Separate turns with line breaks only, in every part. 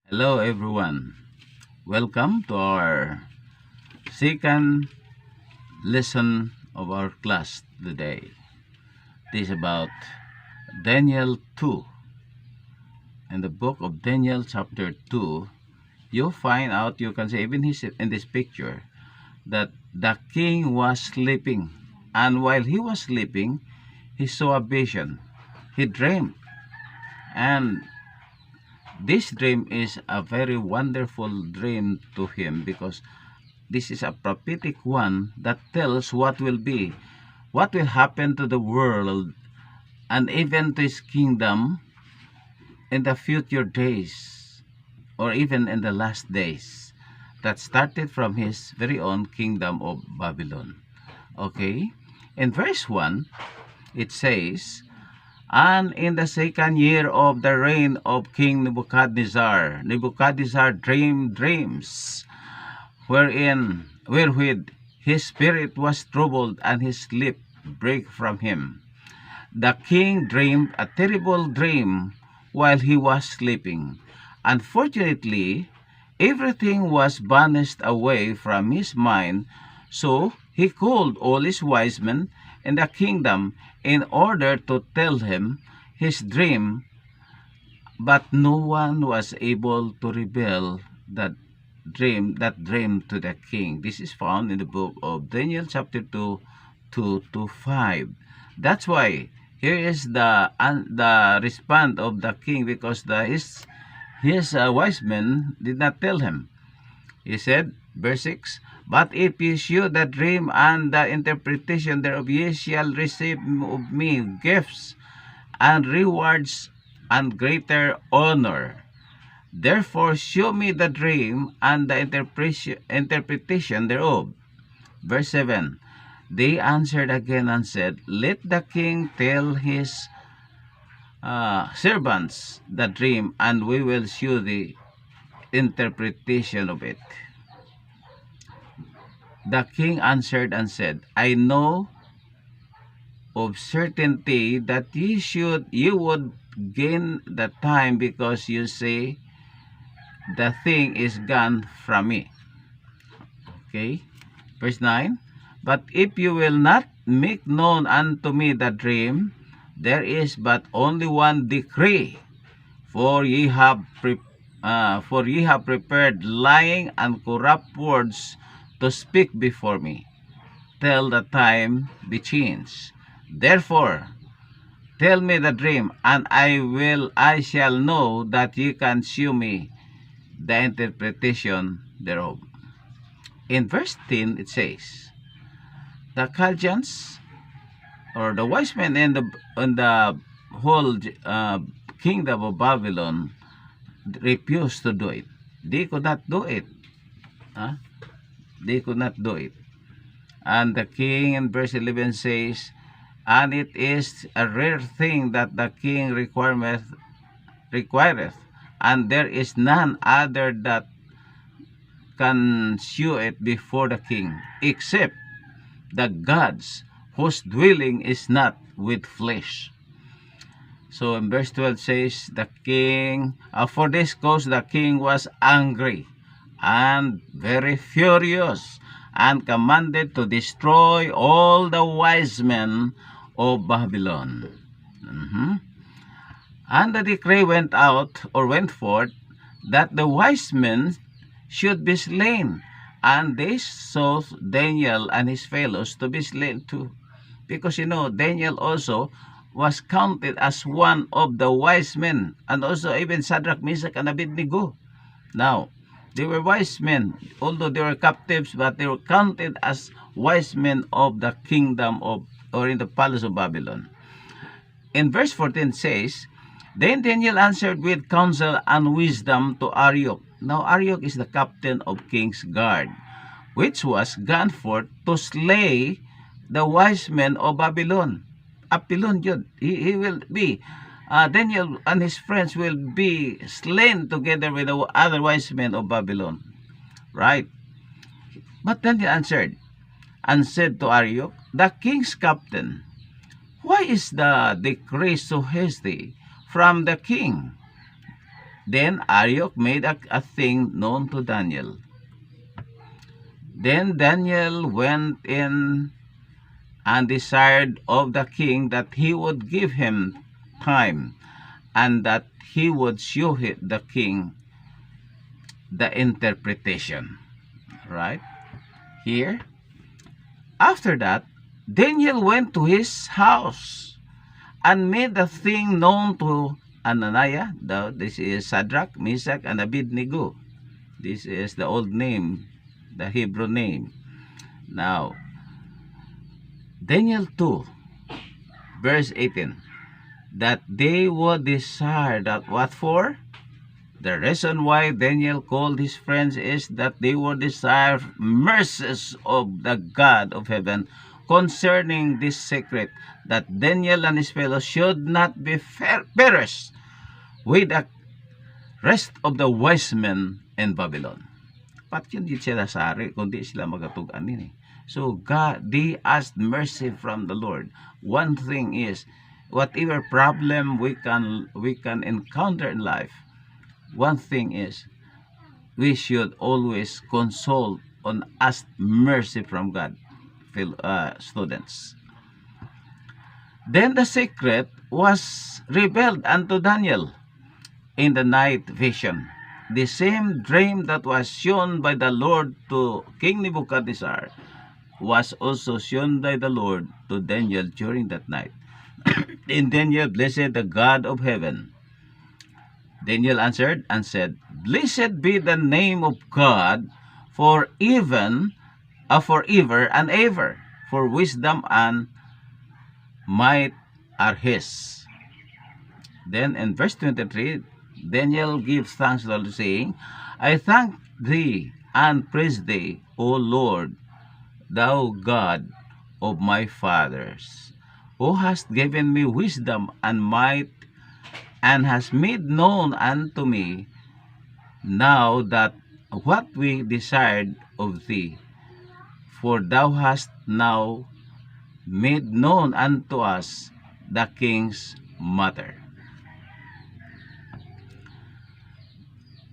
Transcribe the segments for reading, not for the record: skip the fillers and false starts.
Hello everyone. Welcome to our second lesson of our class today. This is about Daniel 2. In the book of Daniel chapter 2, you find out, you can see even in this picture, that the king was sleeping. And while he was sleeping, he saw a vision. He dreamed. And this dream is a very wonderful dream to him because this is a prophetic one that tells what will be, what will happen to the world and even to his kingdom in the future days or even in the last days that started from his very own kingdom of Babylon. Okay? In verse 1, it says, "And in the second year of the reign of King Nebuchadnezzar dreamed dreams, wherewith his spirit was troubled and his sleep brake from him. The king dreamed a terrible dream while he was sleeping. Unfortunately, everything was banished away from his mind, so he called all his wise men in the kingdom in order to tell him his dream, but no one was able to reveal that dream to the king." This is found in the book of Daniel chapter 2, 2 to 5. That's why here is the response of the king, because his wise men did not tell him. He said, verse 6, "But if ye shew the dream and the interpretation thereof, ye shall receive of me gifts and rewards and greater honor. Therefore shew me the dream and the interpretation thereof." Verse 7, "They answered again and said, Let the king tell his servants the dream, and we will shew the interpretation of it. The king answered and said, I know of certainty that you would gain the time, because you say the thing is gone from me." Okay. Verse 9, "But if you will not make known unto me the dream, there is but only one decree, for ye have prepared lying and corrupt words to speak before me, till the time be changed. Therefore tell me the dream, and I shall know that ye can shew me the interpretation thereof." In verse 10 it says, the Chaldeans, or the wise men in the whole kingdom of Babylon, refused to do it. They could not do it. They could not do it. And the king in verse 11 says, "And it is a rare thing that the king requireth, and there is none other that can shew it before the king, except the gods whose dwelling is not with flesh." So in verse 12 says, the king, for this cause the king was angry and very furious, and commanded to destroy all the wise men of Babylon. And the decree went forth, that the wise men should be slain, and they saw Daniel and his fellows to be slain too, because Daniel also was counted as one of the wise men, and also even Shadrach, Meshach, and Abednego. Now, they were wise men, although they were captives, but they were counted as wise men of the kingdom or in the palace of Babylon. In verse 14 says, "Then Daniel answered with counsel and wisdom to Arioch." Now Arioch is the captain of king's guard, which was gone forth to slay the wise men of Babylon. Apilon yun. He will be, Daniel and his friends will be slain together with the other wise men of Babylon. Right? But Daniel answered and said to Arioch, the king's captain, "Why is the decree so hasty from the king? Then Arioch made a thing known to Daniel. Then Daniel went in and desired of the king that he would give him time, and that he would show the king the interpretation. Right? Here. After that, Daniel went to his house and made the thing known to Ananiah. This is Shadrach, Meshach, and Abednego. This is the old name, the Hebrew name. Now, Daniel 2, verse 18, that they would desire that what for? The reason why Daniel called his friends is that they would desire mercies of the God of heaven concerning this secret, that Daniel and his fellows should not be perished with the rest of the wise men in Babylon. Pat yun di sila sari, kundi sila magatugan nini. So God, they asked mercy from the Lord. One thing is, whatever problem we can encounter in life, one thing is, we should always consult on ask mercy from God, students. Then the secret was revealed unto Daniel in the night vision. The same dream that was shown by the Lord to King Nebuchadnezzar was also shown by the Lord to Daniel during that night. Then Daniel blessed the God of heaven. Daniel answered and said, Blessed be the name of God for ever and ever, for wisdom and might are his. Then in verse 23, Daniel gives thanks to the Lord, saying, I thank thee and praise thee, O Lord, thou God of my fathers, who hast given me wisdom and might, and hast made known unto me now that what we desired of thee, for thou hast now made known unto us the king's matter.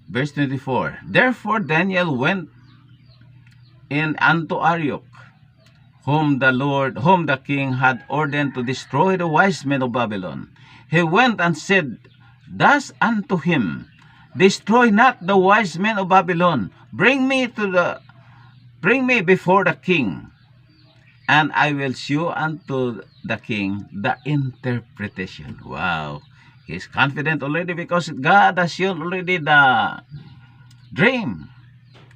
Verse 24, Therefore Daniel went in unto Arioch, whom the king had ordained to destroy the wise men of Babylon. He went and said thus unto him, Destroy not the wise men of Babylon. Bring me before the king, and I will show unto the king the interpretation. Wow. He's confident already because God has shown already the dream,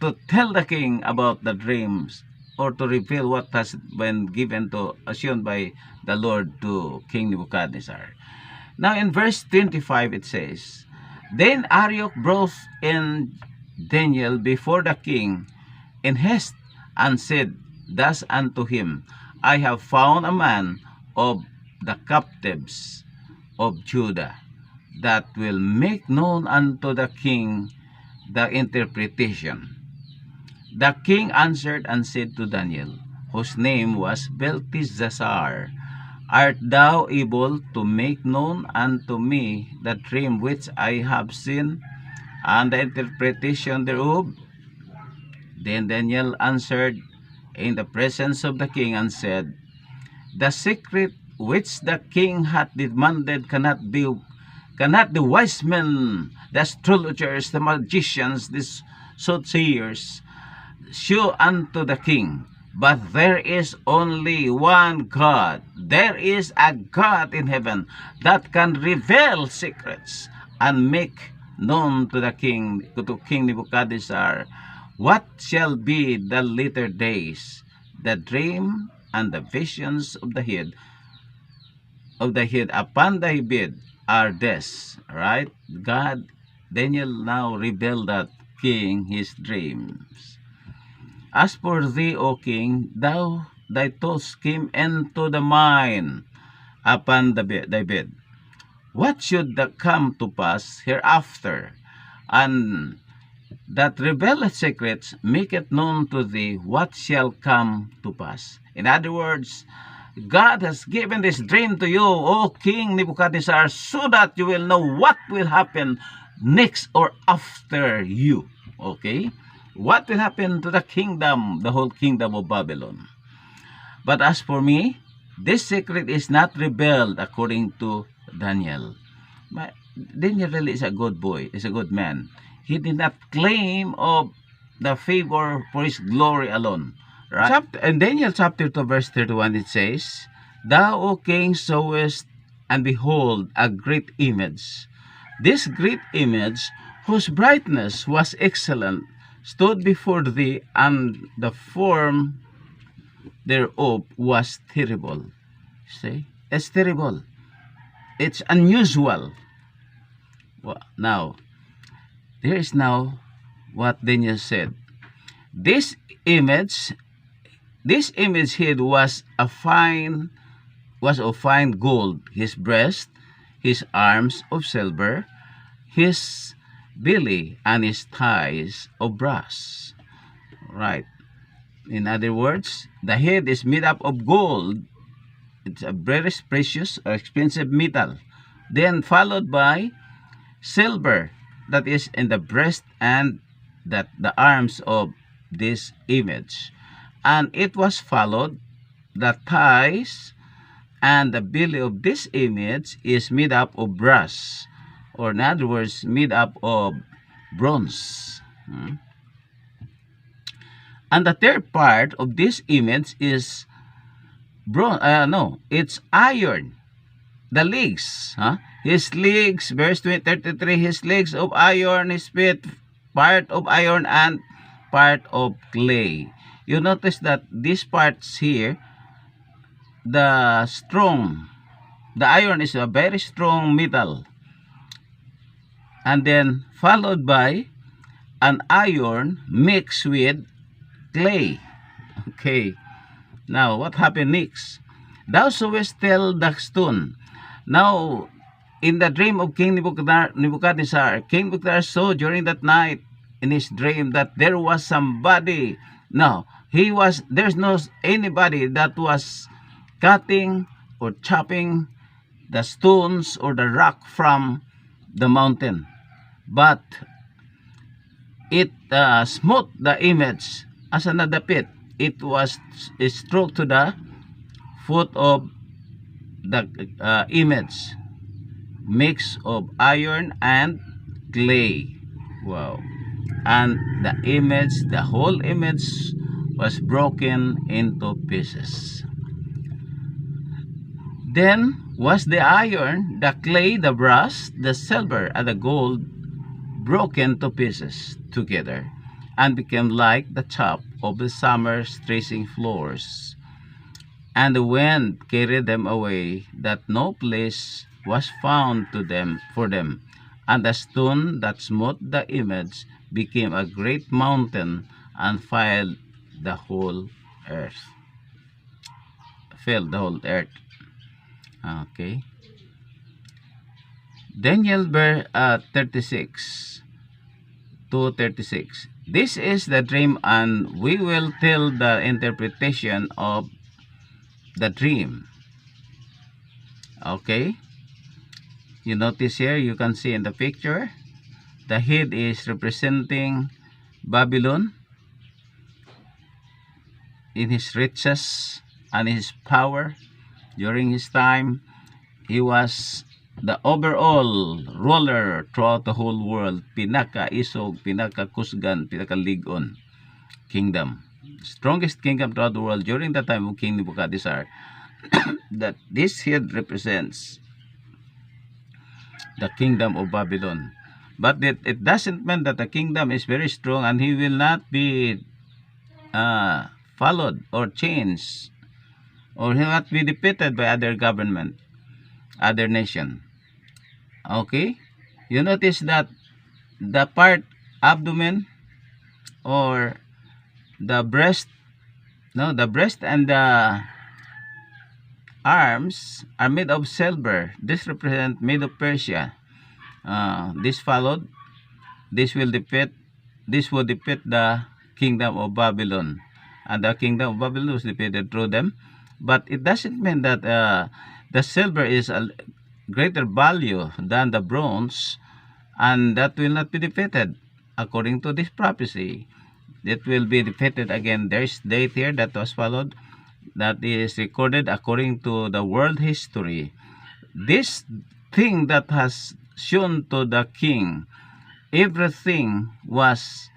to tell the king about the dreams, or to reveal what has been given shown by the Lord to King Nebuchadnezzar. Now in verse 25 it says, Then Arioch brought in Daniel before the king in haste, and said thus unto him, I have found a man of the captives of Judah, that will make known unto the king the interpretation. The king answered and said to Daniel, whose name was Belteshazzar, Art thou able to make known unto me the dream which I have seen, and the interpretation thereof? Then Daniel answered in the presence of the king and said, The secret which the king hath demanded cannot the wise men, the astrologers, the magicians, the soothsayers show unto the king. But there is only one God. There is a God in heaven that can reveal secrets and make known to the king, to King Nebuchadnezzar, what shall be the later days. The dream and the visions of the head upon thy bed are this. Right? God, Daniel now revealed that king his dreams. As for thee, O king, thy thoughts came into the mind upon thy bed. What should come to pass hereafter? And that revealeth secrets, make it known to thee what shall come to pass. In other words, God has given this dream to you, O King Nebuchadnezzar, so that you will know what will happen next or after you. Okay? What will happen to the kingdom, the whole kingdom of Babylon? But as for me, this secret is not revealed according to Daniel. Daniel really is a good boy, is a good man. He did not claim of the favor for his glory alone. Right? In Daniel chapter 2 verse 31 it says, Thou, O king, sawest and behold a great image. This great image, whose brightness was excellent, stood before thee, and the form thereof was terrible. See? It's terrible. It's unusual. Well, now, here is now what Daniel said. This image head was of fine gold, his breast, his arms of silver, his belly and his thighs of brass. Right. In other words, the head is made up of gold. It's a very precious or expensive metal. Then followed by silver, that is in the breast and that the arms of this image. And it was followed, the thighs and the belly of this image is made up of brass, or in other words, made up of bronze. And the third part of this image is it's iron. The legs, his legs, verse 33, his legs of iron, his feet, part of iron and part of clay. You notice that these parts here, the iron is a very strong metal. And then followed by an iron mixed with clay. Okay. Now, what happened next? Thou sawest tell the stone. Now, in the dream of King Nebuchadnezzar, King Nebuchadnezzar saw during that night in his dream that there was somebody. No, there's no anybody that was cutting or chopping the stones or the rock from the mountain. But it smote the image as another pit. It was struck to the foot of the image, mix of iron and clay. Wow. And the whole image was broken into pieces. Then was the iron, the clay, the brass, the silver, and the gold broken to pieces together, and became like the chaff of the summer's threshing floors. And the wind carried them away, that no place was found for them. And the stone that smote the image became a great mountain, and filled the whole earth. Okay. Daniel 36 to 36. This is the dream, and we will tell the interpretation of the dream. Okay. You notice here, you can see in the picture, the head is representing Babylon in his riches and his power. During his time, he was the overall ruler throughout the whole world. Pinaka-isog, pinaka-kusgan, pinaka-ligon kingdom. Strongest kingdom throughout the world during the time of King Nebuchadnezzar. That this head represents the kingdom of Babylon. But it doesn't mean that the kingdom is very strong and he will not be followed or changed, or he will not be defeated by other government, other nation. Okay, you notice that the part abdomen or the breast, the breast and the arms are made of silver. This represent Medo Persia. This followed. This will defeat the kingdom of Babylon, and the kingdom of Babylon was defeated through them. But it doesn't mean that the silver is a greater value than the bronze and that will not be defeated according to this prophecy. It will be defeated again. There's date here that was followed, that is recorded according to the world history. This thing that has shown to the king, everything was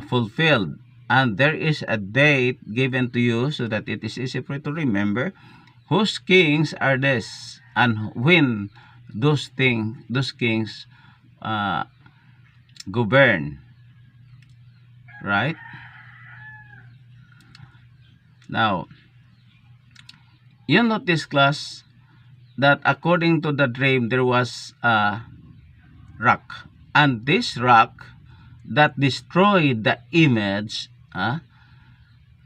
fulfilled, and there is a date given to you so that it is easy for you to remember whose kings are this and when those kings uh, govern, right? Now, you notice, class, that according to the dream there was a rock, and this rock that destroyed the image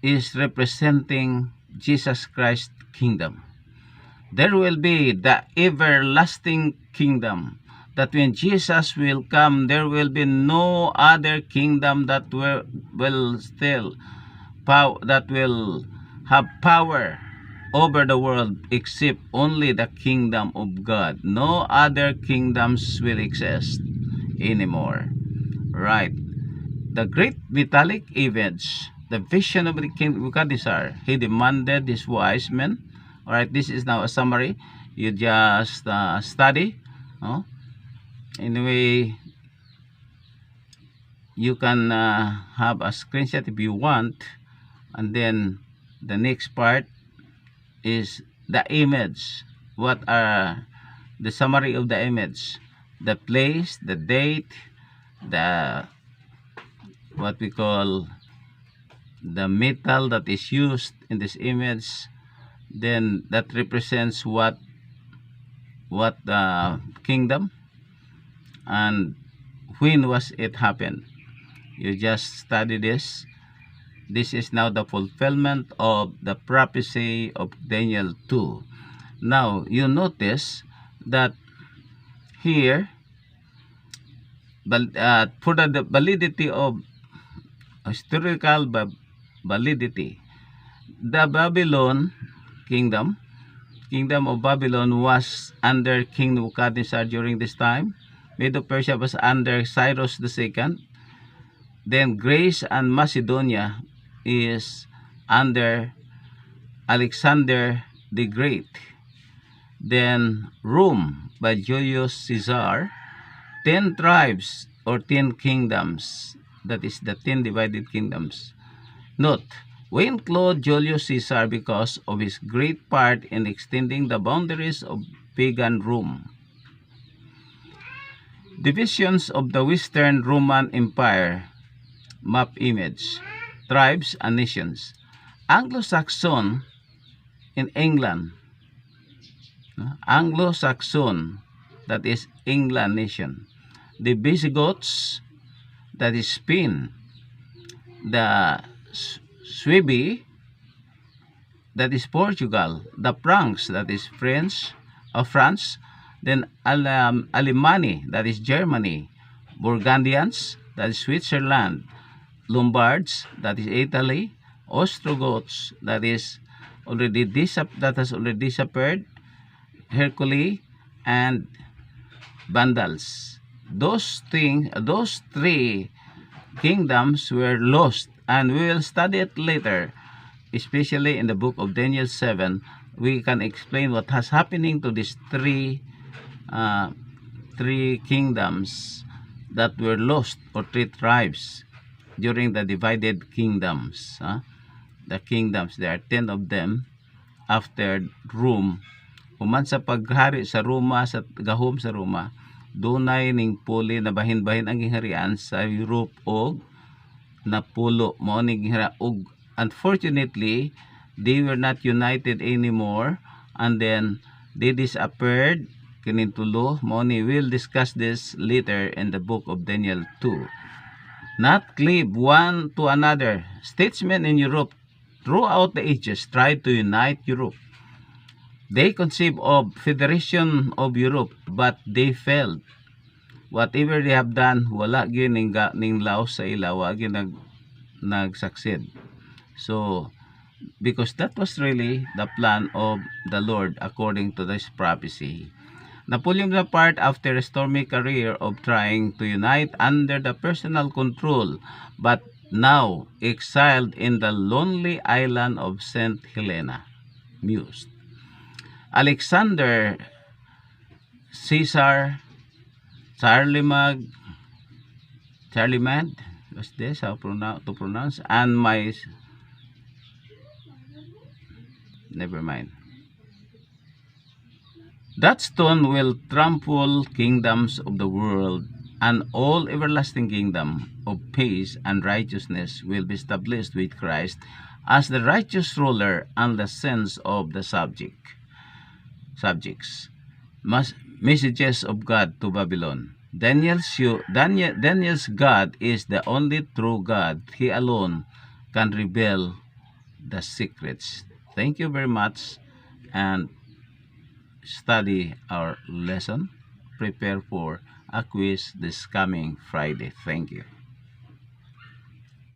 is representing Jesus Christ's kingdom. There will be the everlasting kingdom, that when Jesus will come, there will be no other kingdom that will have power over the world except only the kingdom of God. No other kingdoms will exist anymore. Right. The great metallic image, the vision of the king Nebuchadnezzar, he demanded his wise men. Alright, this is now a summary. You just study. Anyway, you can have a screenshot if you want, and then the next part is the image. What are the summary of the image? The place, the date, the what we call the metal that is used in this image, then that represents what kingdom, and when was it happened. You just study this. This is now the fulfillment of the prophecy of Daniel 2. Now, you notice that here, for the validity of historical validity, the Babylon kingdom of Babylon was under King Nebuchadnezzar during this time. Medo-Persia was under Cyrus II. Then Greece and Macedonia is under Alexander the Great. Then Rome by Julius Caesar. 10 tribes or 10 kingdoms. That is the 10 divided kingdoms. Note, we include Julius Caesar because of his great part in extending the boundaries of pagan Rome. Divisions of the Western Roman Empire. Map image. Tribes and nations. Anglo-Saxon in England. Anglo-Saxon, that is England nation. The Visigoths, that is Spain. The Suebi, that is Portugal. The Franks, that is France. Then Alemanni, that is Germany. Burgundians, that is Switzerland. Lombards, that is Italy. Ostrogoths, that has already disappeared. Herculi and Vandals. Those three kingdoms were lost, and we will study it later, especially in the book of Daniel 7. We can explain what has happening to these three kingdoms that were lost, or 3 tribes during the divided kingdoms. The kingdoms, there are 10 of them after Rome. Human sa paghari sa Roma, sa gahom sa Roma, dunay ning puli na bahin-bahin ang giharian sa Europe og napulo mao ning gihara, og unfortunately they were not united anymore, and then they disappeared. Kining tulo mao ni, we'll discuss this later in the book of Daniel 2. Not cleave one to another. Statesmen in Europe throughout the ages tried to unite Europe. They conceived of Federation of Europe, but they failed. Whatever they have done, wala gyud ning laos sa ila, wala gyud nag-succeed. So, because that was really the plan of the Lord according to this prophecy. Napoleon Bonaparte, after a stormy career of trying to unite under the personal control, but now exiled in the lonely island of St. Helena, mused. Alexander Caesar, Charlie Mag, Charlie Mad, what's this, to pronounce, and my, never mind. That stone will trample kingdoms of the world, and all everlasting kingdom of peace and righteousness will be established with Christ as the righteous ruler and the sins of the subjects. Messages of God to Babylon. Daniel's God is the only true God. He alone can reveal the secrets. Thank you very much, and study our lesson. Prepare for a quiz this coming Friday. Thank you.